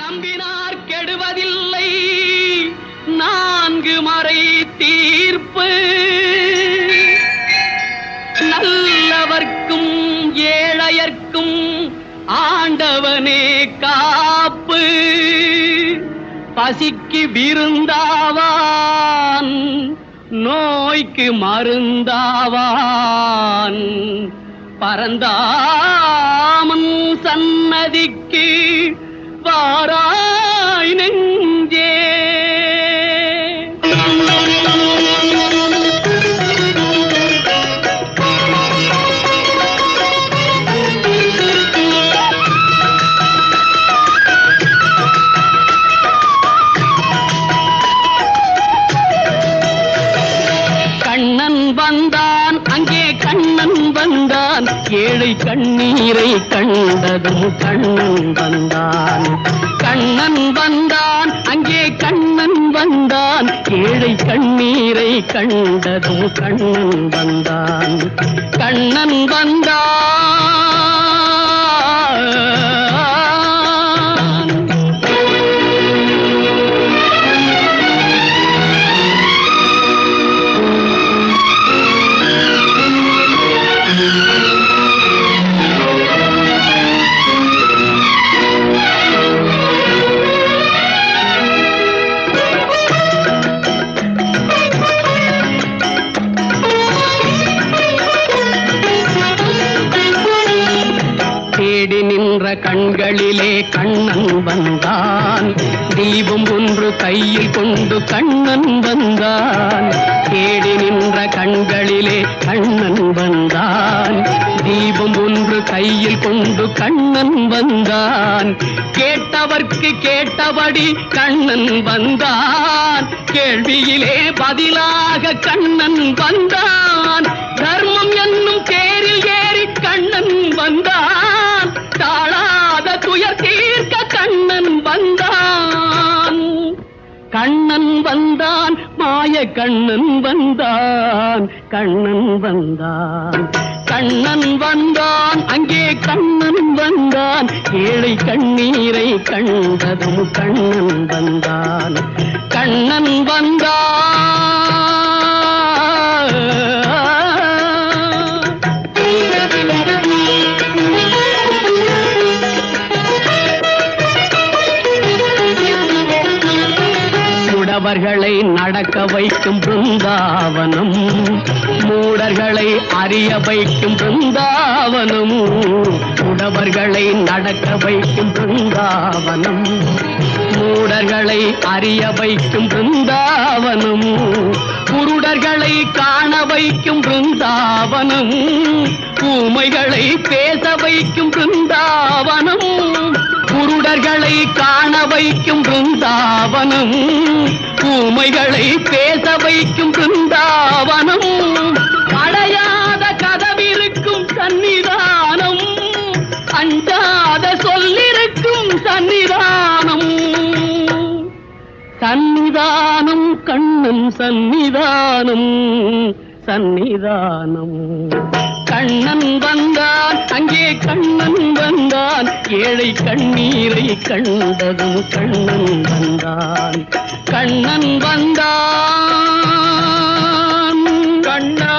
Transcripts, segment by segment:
நம்பினார் கெடுவதில்லை நான்கு மறை தீர்ப்பு நல்லவர்க்கும் ஏழையர்க்கும் ஆண்டவனே காப்பு பசிக்கு விருந்தாவான் நோய்க்கு மருந்தாவான் பரந்தாமன் சன்னதிக்கு வாராய் நெஞ்சே. கண்ணன் வந்தான் அங்கே கண்ணன் வந்தான் ஏழை கண்ணீரை கண்டதும் கண்ணன் வந்தான். கண்ணன் வந்தான் அங்கே கண்ணன் வந்தான் ஏழை கண்ணீரை கண்டதும் கண்ணன் வந்தான். கண்ணன் வந்தான் தேடி நின்ற கண்களிலே கண்ணன் வந்தான். தீபம் ஒன்று கையில் கொண்டு கண்ணன் வந்தான். தேடி நின்ற கண்களிலே கண்ணன் வந்தான். தீபம் ஒன்று கையில் கொண்டு கண்ணன் வந்தான். கேட்டவர்க்கு கேட்டபடி கண்ணன் வந்தான். கேள்வியிலே பதிலாக கண்ணன் வந்தான். தர்மம் என்னும் தேரில் ஏறி கண்ணன் வந்தான். தாழாத துயர் தீர்க்க கண்ணன் வந்தான். கண்ணன் வந்தான் மாய கண்ணன் வந்தான். கண்ணன் வந்தான் கண்ணன் வந்தான் அங்கே கண்ணன் வந்தான் ஏழை கண்ணீரை கண்டதும் கண்ணன் வந்தான். கண்ணன் வந்தான் அவர்களை நடக்க வைக்கும் பிருந்தாவனம் மூடர்களை அறிய வைக்கும் பிருந்தாவனம். உடவர்களை நடக்க வைக்கும் பிருந்தாவனம் மூடர்களை அறிய வைக்கும் பிருந்தாவனம். குருடர்களை காண வைக்கும் பிருந்தாவனம் ஊமைகளை பேச வைக்கும் பிருந்தாவனம். குருடர்களை காண வைக்கும் பிருந்தாவனம் ஊமைகளை பேச வைக்கும் பிருந்தாவனம். அடையாத கதவிருக்கும் சன்னிதானம் அஞ்சாத சொல்லிருக்கும் சன்னிதானம். சன்னிதானம் கண்ணன் சன்னிதானம் சன்னிதானம். கண்ணன் வந்தான் அங்கே கண்ணன் வந்தான் ஏழை கண்ணீரை கண்டதும் கண்ணன் வந்தான். கண்ணன் வந்தான் கண்ணா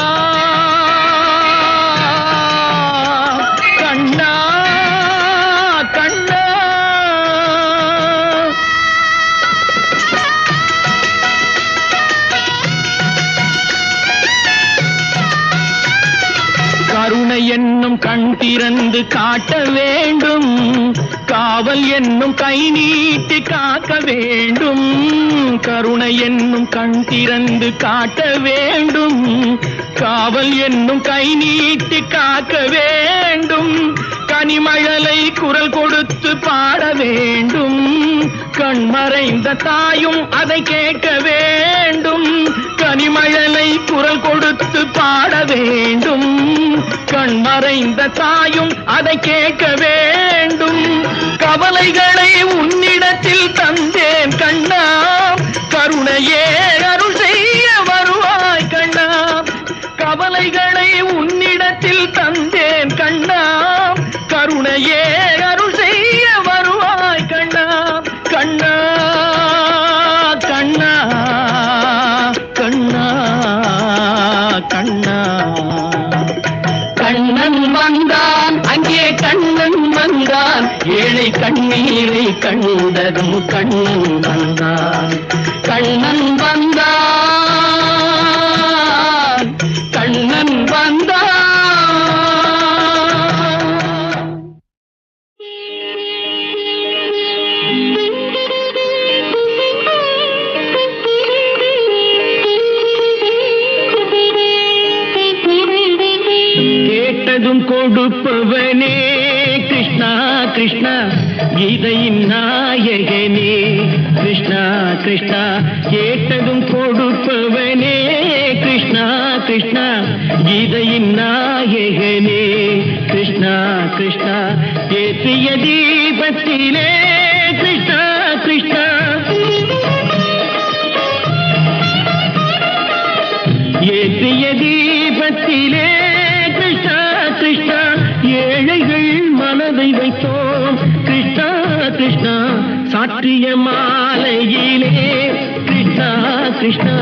கண்ணா கண்ணா. கருணை என்னும் கண் திறந்து காட்ட வேண்டும். காவல் என்னும் கை நீட்டி காக்க வேண்டும். கருணை என்னும் கண் திறந்து காட்ட வேண்டும். காவல் என்னும் கை நீட்டி காக்க வேண்டும். கனிமழலை குரல் கொடுத்து பாட வேண்டும். கண்மறைந்த தாயும் அதை கேட்க வேண்டும். கனிமழலை குரல் கொடுத்து பாட வேண்டும். கண்மறைந்த தாயும் அதை கேட்க வேண்டும். கவலைகளை உன்னிடத்தில் தந்தேன் கண்ணா கருணையே அருள் செய்ய வருவாய் கண்ணா. கவலைகளை உன்னிடத்தில் தந்தேன் கண்ணா கருணையே அருள் செய்ய வருவாய் கண்ணா. கண்ணன் வந்தான், அங்கே கண்ணன் வந்தான், ஏழை கண்ணீரை கண்டதும் கண்ணன் வந்தான். கண்ணன் வந்தான், கண்ணன் வந்தான். கேட்டதும் கொடுப்பவனே கிருஷ்ணா கிருஷ்ணா, கீதையின் நாயகனே கிருஷ்ணா கிருஷ்ணா. கேட்டதும் கொடுப்பவனே கிருஷ்ணா கிருஷ்ணா, கீதையின் நாயகனே கிருஷ்ணா கிருஷ்ணா. ஏற்றிய தீபத்திலே கிருஷ்ணா கிருஷ்ணா, ஏற்றிய தீபத்திலே கிருஷ்ணா கிருஷ்ணா, ஏழைகள் மனதை வைத்தோம் கிருஷ்ணா கிருஷ்ணா. சாற்றிய மாலையிலே கிருஷ்ணா கிருஷ்ணா,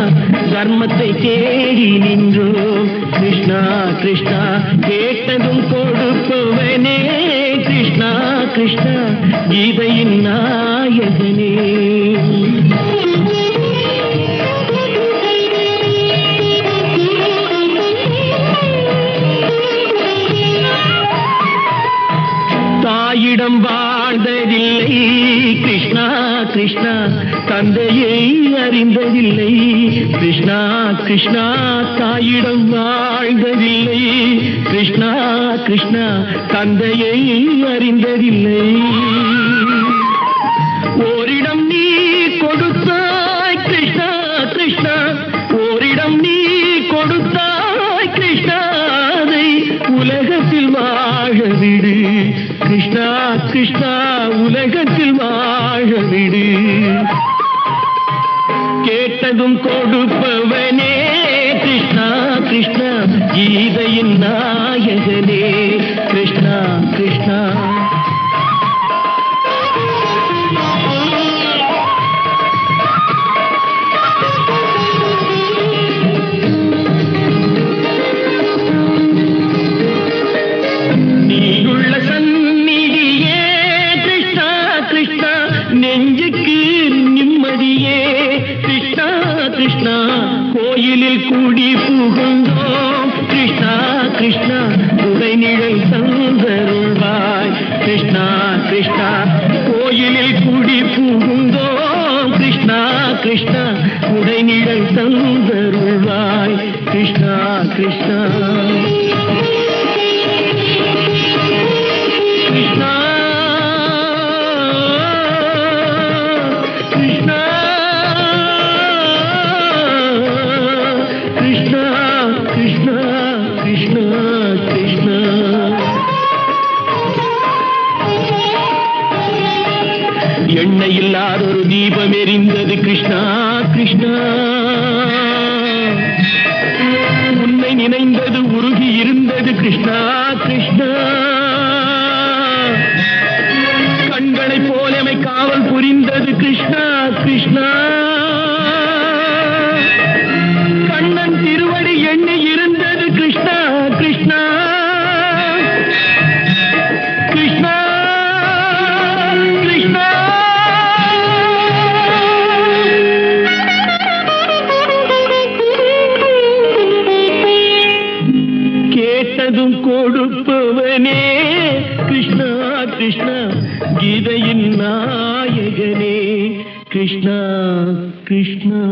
தர்மத்தை தேடி நின்றோம் கிருஷ்ணா கிருஷ்ணா. கேட்டதும் கொடுப்பவனே கிருஷ்ணா கிருஷ்ணா, கீதையின் நாயகனே. தாயிடம் வாழ்ந்ததில்லை கிருஷ்ணா கிருஷ்ணா, தந்தையை அறிந்ததில்லை கிருஷ்ணா கிருஷ்ணா. தாயிடம் வாழ்ந்ததில்லை கிருஷ்ணா கிருஷ்ணா, தந்தையை அறிந்ததில்லை. ஓரிடம் நீ கொடுத்தாய் கிருஷ்ணா கிருஷ்ணா, ஓரிடம் நீ கொடுத்தாய் கிருஷ்ணா, அதை உலகத்தில் வாழ விடு கிருஷ்ணா கிருஷ்ணா, உலகத்தில் வாழ விடு. கேட்டதும் கொடுப்பவனே கிருஷ்ணா கிருஷ்ணா, கீதையின் நாயகனே கிருஷ்ணா கிருஷ்ணா. நெஞ்சுக்கு நிம்மதியே கிருஷ்ணா கிருஷ்ணா, கோயிலில் கூடி புகுந்தோம் கிருஷ்ணா கிருஷ்ணா, உடைநிழல் தந்தருள்வாய் கிருஷ்ணா கிருஷ்ணா. கோயிலில் கூடி புகுந்தோம் கிருஷ்ணா கிருஷ்ணா, உடைநிழல் தந்தருள்வாய் கிருஷ்ணா கிருஷ்ணா. கிருஷ்ணா எண்ணெய் இல்லாத ஒரு தீபம் எரிந்தது கிருஷ்ணா கிருஷ்ணா, உன்னை நினைந்தது உருகி இருந்தது கிருஷ்ணா கிருஷ்ணா. கண்களைப் போலமை காவல் புரிந்தது கிருஷ்ணா கிருஷ்ணா. கண்ணன் திருவடி எண்ணி இருந்தது கிருஷ்ணா கிருஷ்ணா கிருஷ்ணா கிருஷ்ணா. கேட்டதும் கொடுப்பவனே கிருஷ்ணா கிருஷ்ணா, கீதையின் நாயகனே கிருஷ்ணா கிருஷ்ணா.